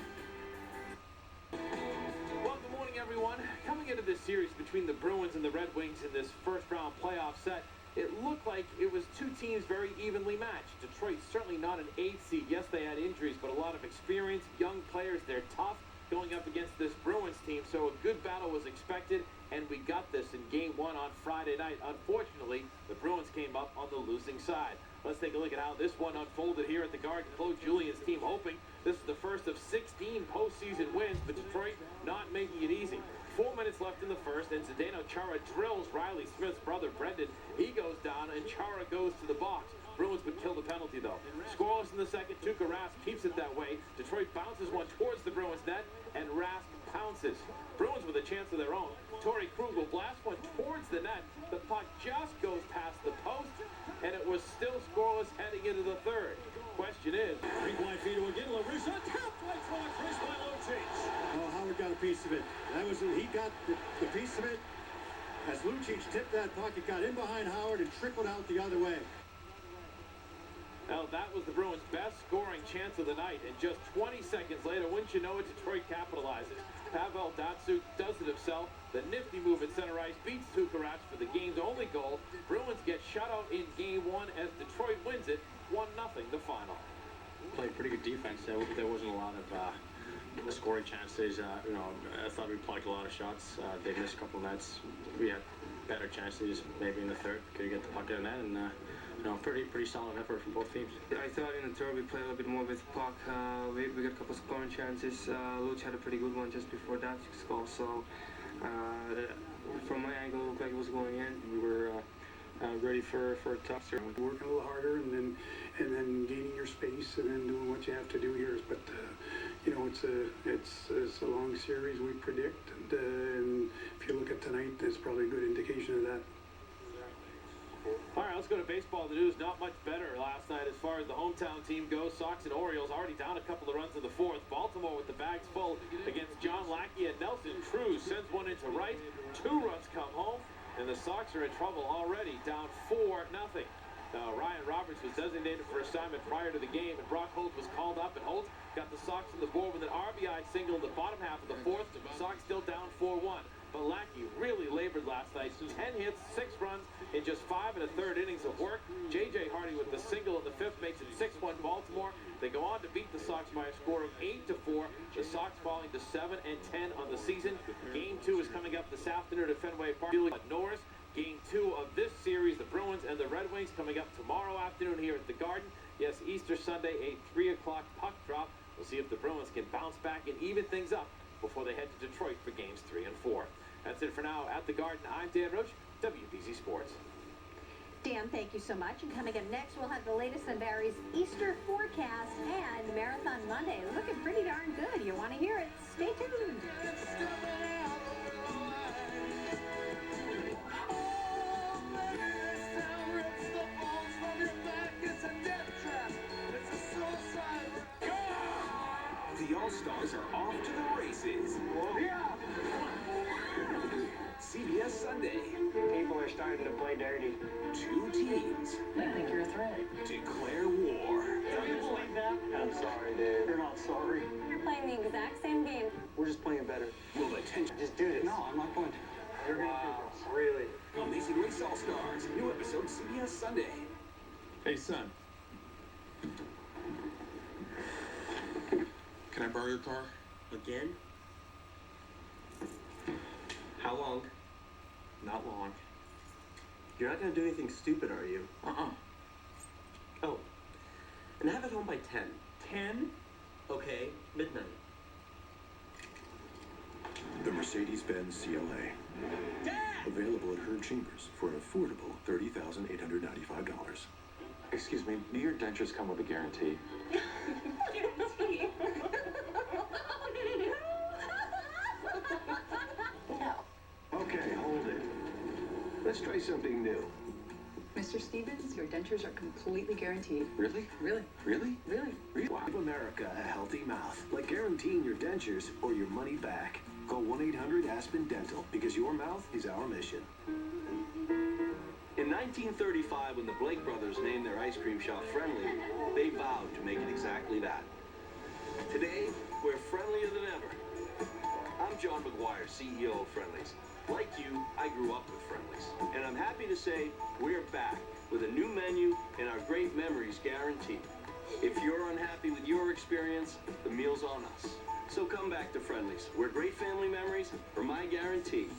Well, good morning, everyone. Coming into this series between the Bruins and the Red Wings in this first-round playoff set, it looked like it was two teams very evenly matched. Detroit certainly not an 8th seed. Yes, they had injuries, but a lot of experience, young players. They're tough going up against this Bruins team, so a good battle was expected, and we got this in Game 1 on Friday night. Unfortunately, the Bruins came up on the losing side. Let's take a look at how this one unfolded here at the Garden. Claude Julien's team hoping this is the first of 16 postseason wins, but Detroit not making it easy. 4 minutes left in the first, and Zdeno Chara drills Riley Smith's brother, Brendan. He goes down, and Chara goes to the box. Bruins would kill the penalty, though. Scoreless in the second, Tuukka Rask keeps it that way. Detroit bounces one towards the Bruins net, and Rask pounces. Bruins with a chance of their own. Torrey Krug will blast one towards the net. The puck just goes past the post, and it was still scoreless heading into the third. Question is, 3 point feed to again, LaRussa, tapped right for a Chris by Lucic. Oh, Howard got a piece of it. He got the piece of it. As Lucic tipped that puck, it got in behind Howard and trickled out the other way. Well, that was the Bruins' best scoring chance of the night, and just 20 seconds later, wouldn't you know it, Detroit capitalizes. Pavel Datsyuk does it himself. The nifty move at center ice beats Tuukka Rask for the game's only goal. Bruins get shut out in Game 1 as Detroit wins it 1-0 the final. Played pretty good defense. There wasn't a lot of scoring chances. I thought we plugged a lot of shots. They missed a couple of nets. We had better chances maybe in the third. Could get the puck in the net, and pretty solid effort from both teams. I thought in the third we played a little bit more with puck. We got a couple scoring chances. Luch had a pretty good one just before that goal. So From my angle, it looked like it was going in. We were ready for a tough serve. Working a little harder and then gaining your space and then doing what you have to do here. But you know, it's a long series, we predict, and if you look at tonight, that's probably a good indication of that. All right, let's go to baseball. The news not much better last night as far as the hometown team goes. Sox and Orioles already down a couple of runs in the fourth. Baltimore with the bags full against John Lackey, and Nelson Cruz sends one into right. 2 runs come home, and the Sox are in trouble already, down 4-0. Now, Ryan Roberts was designated for assignment prior to the game, and Brock Holt was called up, and Holt got the Sox on the board with an RBI single in the bottom half of the fourth. Sox still down 4-1. But Lackey really labored last night. 10 hits, 6 runs in just 5 1/3 innings of work. J.J. Hardy with the single in the 5th makes it 6-1 Baltimore. They go on to beat the Sox by a score of 8-4. The Sox falling to 7-10 on the season. Game 2 is coming up this afternoon at Fenway Park. Norris. Game 2 of this series, the Bruins and the Red Wings, coming up tomorrow afternoon here at the Garden. Yes, Easter Sunday, a 3 o'clock puck drop. We'll see if the Bruins can bounce back and even things up before they head to Detroit for games 3 and 4. That's it for now at the Garden. I'm Dan Roach, WBZ Sports. Dan, thank you so much. And coming up next, we'll have the latest on Barry's Easter forecast and Marathon Monday. Looking pretty darn good. You want to hear it? Stay tuned. The All-Stars are off to the races. Yeah. CBS Sunday. People are starting to play dirty. 2 teams. I think you're a threat. Declare war. Can you believe that? I'm sorry, dude. You're not sorry. You're playing the exact same game. We're just playing better. Will the tension Just do this. No, I'm not going to. You're going to do this. Really? Amazing Race All-Stars. New episode CBS Sunday. Hey, son. Can I borrow your car? Again? How long? Not long. You're not gonna do anything stupid, are you? Oh. And have it home by 10. 10? Okay, midnight. The Mercedes-Benz CLA. Available at Heard Chambers for an affordable $30,895. Excuse me, do your dentures come with a guarantee? Guarantee. No. Okay, hold it. Let's try something new. Mr. Stevens, your dentures are completely guaranteed. Really? Really? Really? Really? Give America a healthy mouth, like guaranteeing your dentures or your money back. Call 1-800-ASPEN-DENTAL, because your mouth is our mission. In 1935, when the Blake brothers named their ice cream shop Friendly, they vowed to make it exactly that. Today, we're friendlier than ever. I'm John McGuire, CEO of Friendly's. Like you, I grew up with Friendly's. And I'm happy to say we're back with a new menu and our great memories guaranteed. If you're unhappy with your experience, the meal's on us. So come back to Friendly's, where great family memories are my guarantee.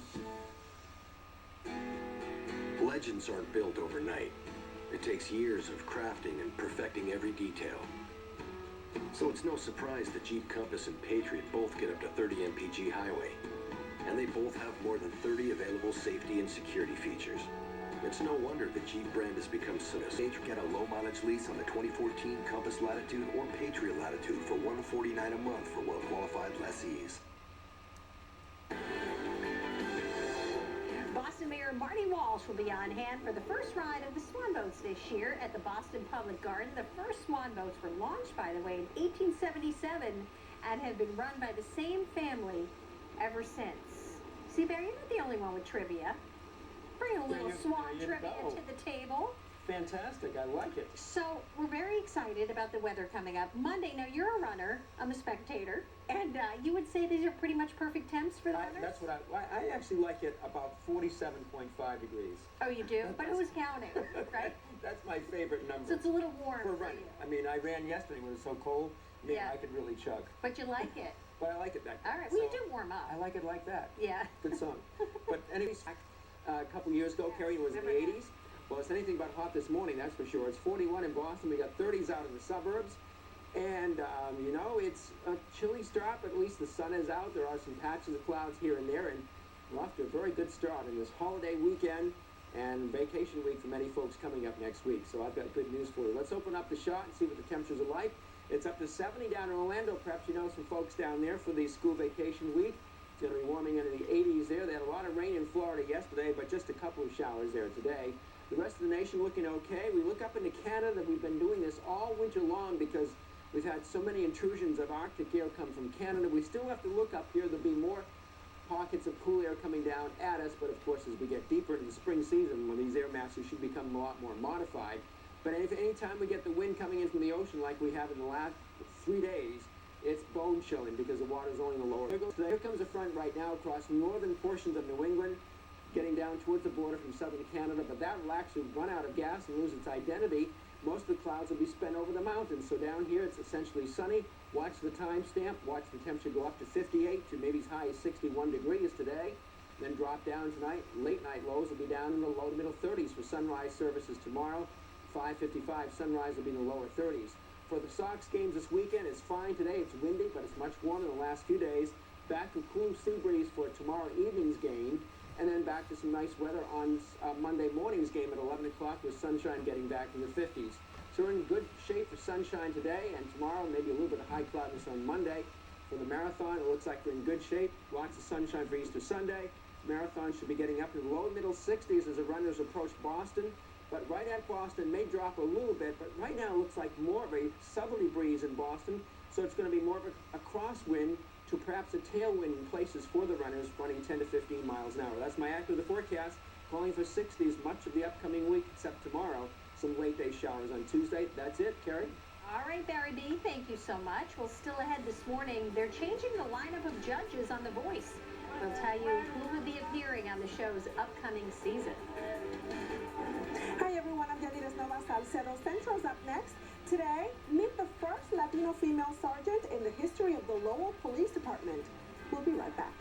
Legends aren't built overnight. It takes years of crafting and perfecting every detail. So it's no surprise that Jeep Compass and Patriot both get up to 30 mpg highway. And they both have more than 30 available safety and security features. It's no wonder the Jeep brand has become so. Get a low mileage lease on the 2014 Compass Latitude or Patriot Latitude for $149 a month for well-qualified lessees. Boston Mayor Marty Walsh will be on hand for the first ride of the Swan Boats this year at the Boston Public Garden. The first Swan Boats were launched, by the way, in 1877 and have been run by the same family ever since. See, Barry, you're not the only one with trivia. Bring a little Swan trivia to the table. Fantastic. I like it. So we're very excited about the weather coming up. Monday, now you're a runner, I'm a spectator, and you would say these are pretty much perfect temps for the weather? That's what I actually like it about 47.5 degrees. Oh, you do? But who's counting, right? That's my favorite number. So it's a little warm for for running. you. I mean, I ran yesterday when it was so cold. Man, Yeah. I could really chug. But you like it. But I like it that. All right, well, you do warm up. I like it like that. Yeah. Good song. But anyways, a couple years ago, Carrie, it was in the 80s. Well, it's anything but hot this morning, that's for sure. It's 41 in Boston. We got 30s out in the suburbs. And, you know, it's a chilly start, but at least the sun is out. There are some patches of clouds here and there. And We're off to a very good start in this holiday weekend and vacation week for many folks coming up next week. So I've got good news for you. Let's open up the shot and see what the temperatures are like. It's up to 70 down in Orlando. Perhaps you know some folks down there for the school vacation week. It's going to be warming into the 80s there. They had a lot of rain in Florida yesterday, but just a couple of showers there today. The rest of the nation looking okay. We look up into Canada. We've been doing this all winter long because we've had so many intrusions of Arctic air come from Canada. We still have to look up here. There'll be more pockets of cool air coming down at us, but of course as we get deeper into the spring season, when these air masses should become a lot more modified. But anytime we get the wind coming in from the ocean like we have in the last 3 days, it's bone chilling because the water's only in the lower. Here comes a front right now across northern portions of New England, getting down towards the border from southern Canada, but that will actually run out of gas and lose its identity. Most of the clouds will be spent over the mountains. So down here it's essentially sunny. Watch the timestamp. Watch the temperature go up to 58 to maybe as high as 61 degrees today. Then drop down tonight. Late night lows will be down in the low to middle 30s for sunrise services tomorrow. 5:55 sunrise will be in the lower 30s. For the Sox games this weekend, it's fine today. It's windy, but it's much warmer than the last few days. Back to cool sea breeze for tomorrow evening's game. And then back to some nice weather on Monday morning's game at 11 o'clock with sunshine getting back in the 50s. So we're in good shape for sunshine today and tomorrow, maybe a little bit of high cloudness on Monday. For the marathon, it looks like we're in good shape. Lots of sunshine for Easter Sunday. Marathon should be getting up to the low middle 60s as the runners approach Boston. But right at Boston may drop a little bit, but right now it looks like more of a southerly breeze in Boston. So it's going to be more of a crosswind to perhaps a tailwind in places for the runners running 10 to 15 miles an hour. That's my Act of the forecast, calling for 60s much of the upcoming week except tomorrow. Some late day showers on Tuesday. That's it, Carrie. All right, Barry B., thank you so much. Well, still ahead this morning, they're changing the lineup of judges on The Voice. We'll tell you who will be appearing on the show's upcoming season. Hi everyone, I'm Yanira Salcedo. Centro's up next. Today, meet the first Latino female sergeant in the history of the Lowell Police Department. We'll be right back.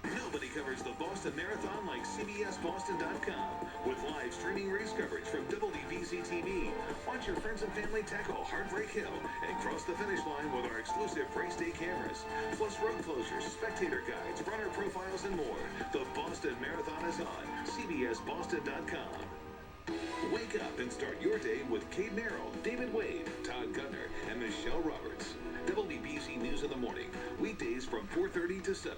Nobody covers the Boston Marathon like CBSBoston.com. With live streaming race coverage from WBZ-TV. Watch your friends and family tackle Heartbreak Hill and cross the finish line with our exclusive race day cameras. Plus road closures, spectator guides, runner profiles, and more. The Boston Marathon is on CBSBoston.com. Wake up and start your day with Kate Merrill, David Wade, Todd Gutner, and Michelle Roberts. WBZ News in the Morning, weekdays from 4:30 to 7.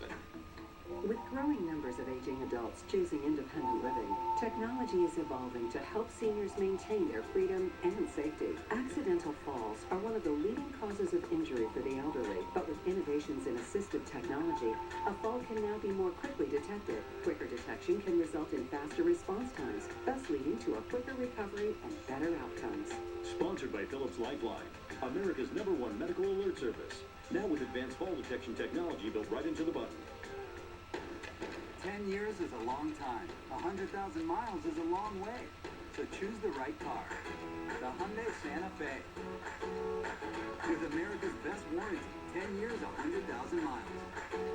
With growing numbers of aging adults choosing independent living, technology is evolving to help seniors maintain their freedom and safety. Accidental falls are one of the leading causes of injury for the elderly, but with innovations in assistive technology, a fall can now be more quickly detected. Quicker detection can result in faster response times, thus leading to a quicker recovery and better outcomes. Sponsored by Philips Lifeline, America's #1 medical alert service. Now with advanced fall detection technology built right into the button. 10 years is a long time. 100,000 miles is a long way. So choose the right car. The Hyundai Santa Fe. With America's best warranty, 10 years, 100,000 miles.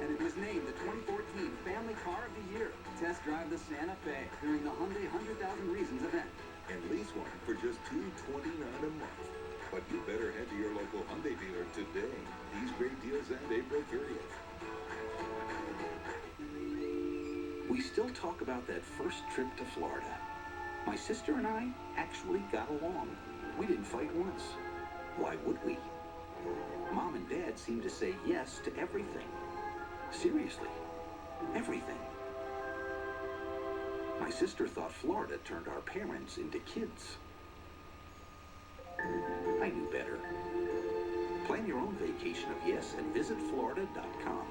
And it was named the 2014 Family Car of the Year. Test drive the Santa Fe during the Hyundai 100,000 Reasons event. And lease one for just $229 a month. But you better head to your local Hyundai dealer today. These great deals end April 30th. We still talk about that first trip to Florida. My sister and I actually got along. We didn't fight once. Why would we? Mom and Dad seemed to say yes to everything. Seriously, everything. My sister thought Florida turned our parents into kids. I knew better. Plan your own vacation of yes and visit Florida.com.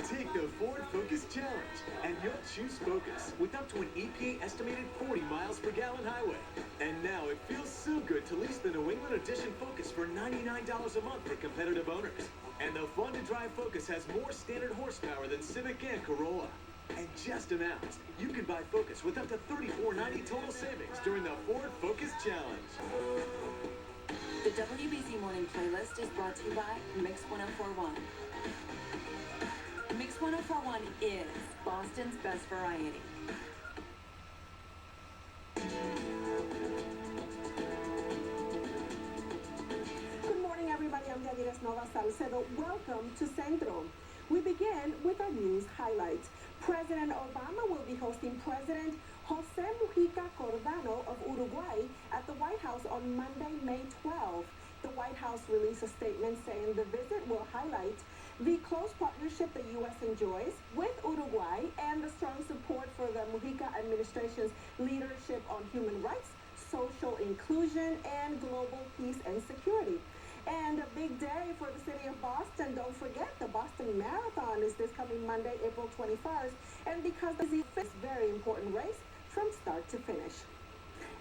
Take the Ford Focus Challenge, and you'll choose Focus with up to an EPA estimated 40 miles per gallon highway. And now it feels so good to lease the New England Edition Focus for $99 a month for competitive owners. And the fun-to-drive Focus has more standard horsepower than Civic and Corolla. And just announced, you can buy Focus with up to $34.90 total savings during the Ford Focus Challenge. The WBZ Morning Playlist is brought to you by Mix 1041. Mix 1041 is Boston's best variety. Good morning, everybody. I'm Danielle Nova Salcedo. Welcome to Centro. We begin with our news highlights. President Obama will be hosting President José Mujica Cordano of Uruguay at the White House on Monday, May 12th. The White House released a statement saying the visit will highlight the close partnership the U.S. enjoys with Uruguay and the strong support for the Mujica administration's leadership on human rights, social inclusion, and global peace and security. And a big day for the city of Boston. Don't forget, the Boston Marathon is this coming Monday, April 21st. And because this is a very important race from start to finish.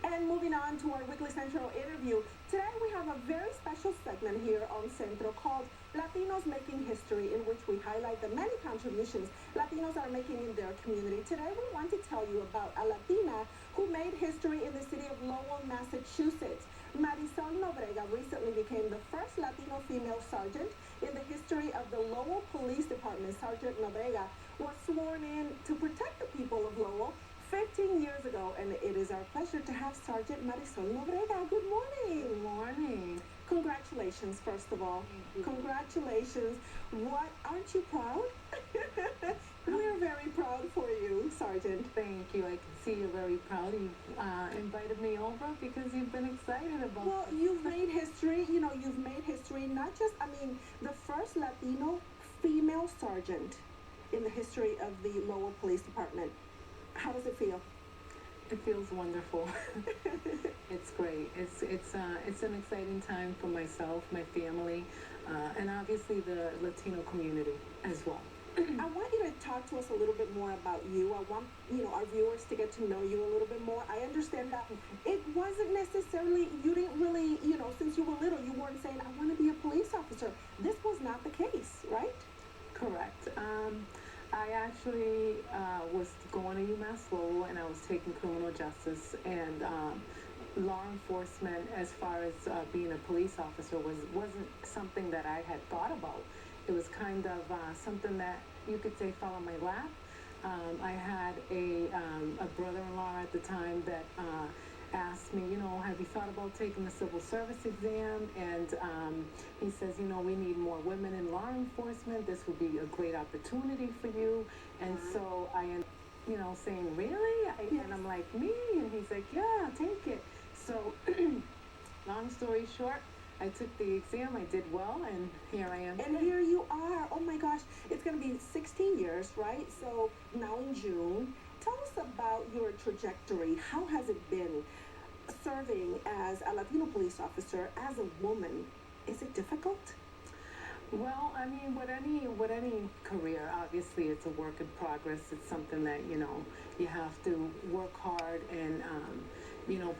And moving on to our weekly Centro interview, today we have a very special segment here on Centro called Latinos Making History, in which we highlight the many contributions Latinos are making in their community. Today we want to tell you about a Latina who made history in the city of Lowell, Massachusetts. Marisol Nobrega recently became the first Latino female sergeant in the history of the Lowell Police Department. Sergeant Nobrega was sworn in to protect the people of Lowell 15 years ago, and it is our pleasure to have Sergeant Marisol Nobrega. Good morning. Good morning. Congratulations, first of all. Congratulations. What, aren't you proud? We're very proud for you, Sergeant. Thank you. I can see you're very proud. You invited me over because you've been excited about Well, this. you've made history. You know, you've made history, not just, the first Latino female sergeant in the history of the Lowell Police Department. How does it feel? It feels wonderful. It's great. It's an exciting time for myself, my family, and obviously the Latino community as well. I want you to talk to us a little bit more about you. I want, our viewers to get to know you a little bit more. I understand that it wasn't necessarily, you didn't really, since you were little, you weren't saying, I want to be a police officer. This was not the case, right? Correct. I actually was going to UMass Lowell, and I was taking criminal justice, and law enforcement, as far as being a police officer, wasn't something that I had thought about. It was kind of something that you could say fell on my lap. I had a brother-in-law at the time that asked me, have you thought about taking the civil service exam? And he says, we need more women in law enforcement. This would be a great opportunity for you. And so I ended up, saying, really? And I'm like, me? And he's like, yeah, take it. So long story short, I took the exam, I did well, and here I am. And here you are. Oh my gosh, it's going to be 16 years, right? So now in June, tell us about your trajectory. How has it been serving as a Latino police officer, as a woman? Is it difficult? Well, with any career, obviously it's a work in progress. It's something that, you have to work hard and,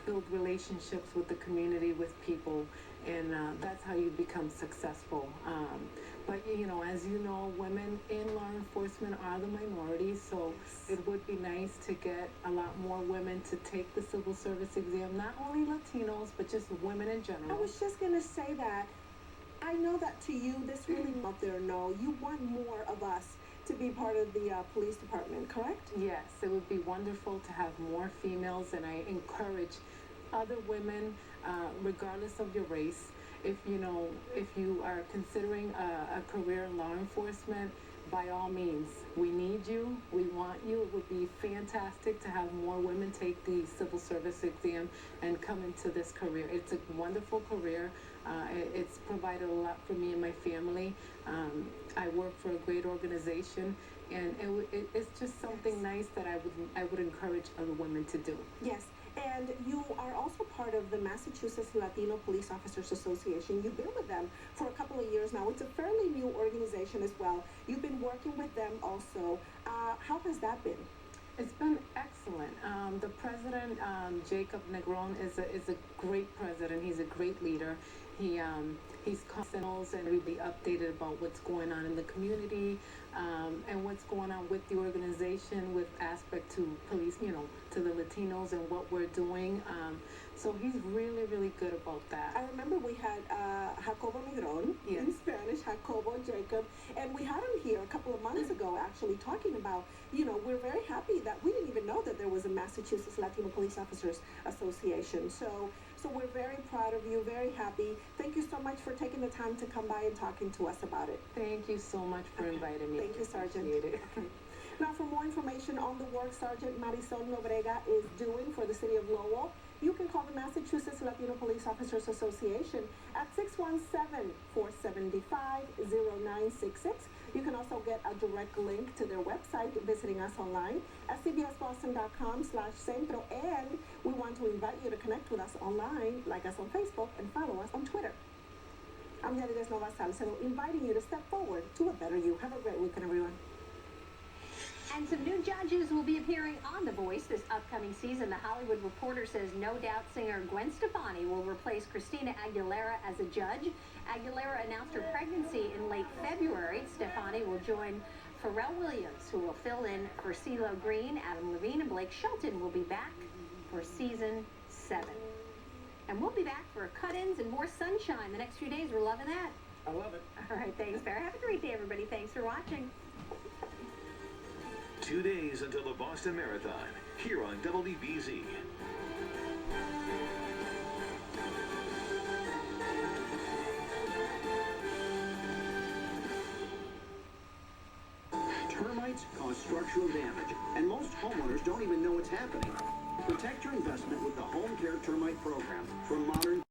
build relationships with the community, with people, and that's how you become successful. But, as you know, women in law enforcement are the minority, so it would be nice to get a lot more women to take the civil service exam, not only Latinos, but just women in general. I was just going to say that. I know that to you, this really out there, no, you want more of us to be part of the police department, correct? Yes, it would be wonderful to have more females, and I encourage other women, regardless of your race, if you are considering a career in law enforcement, by all means, we need you, we want you. It would be fantastic to have more women take the civil service exam and come into this career. It's a wonderful career. It's provided a lot for me and my family. I work for a great organization, and it's just something nice that I would encourage other women to do. Yes. And you are also part of the Massachusetts Latino Police Officers Association. You've been with them for a couple of years now. It's a fairly new organization as well. You've been working with them also. How has that been? It's been excellent. The president, Jacob Negron, is a great president. He's a great leader. He's constant and really updated about what's going on in the community, and what's going on with the organization with aspect to police, to the Latinos and what we're doing. So he's really, really good about that. I remember we had Jacobo Negron, yes, in Spanish, Jacobo, Jacob, and we had him here a couple of months ago actually talking about, we're very happy that we didn't even know that there was a Massachusetts Latino Police Officers Association. So So we're very proud of you, very happy. Thank you so much for taking the time to come by and talking to us about it. Thank you so much for inviting me. Thank you, Sergeant. Appreciate it. Okay. Now, for more information on the work Sergeant Marisol Nobrega is doing for the city of Lowell, you can call the Massachusetts Latino Police Officers Association at 617-475-0966. You can also get a direct link to their website visiting us online at cbsboston.com/Centro. And we want to invite you to connect with us online, like us on Facebook, and follow us on Twitter. I'm Yadides Nova Salcedo, inviting you to step forward to a better you. Have a great weekend, everyone. And some new judges will be appearing on The Voice this upcoming season. The Hollywood Reporter says No Doubt singer Gwen Stefani will replace Christina Aguilera as a judge. Aguilera announced her pregnancy in late February. Stefani will join Pharrell Williams, who will fill in for CeeLo Green. Adam Levine and Blake Shelton will be back for season 7. And we'll be back for cut-ins and more sunshine the next few days. We're loving that. I love it. All right, thanks, Bear. Have a great day, everybody. Thanks for watching. 2 days until the Boston Marathon, here on WBZ. Termites cause structural damage, and most homeowners don't even know it's happening. Protect your investment with the Home Care Termite Program from Modern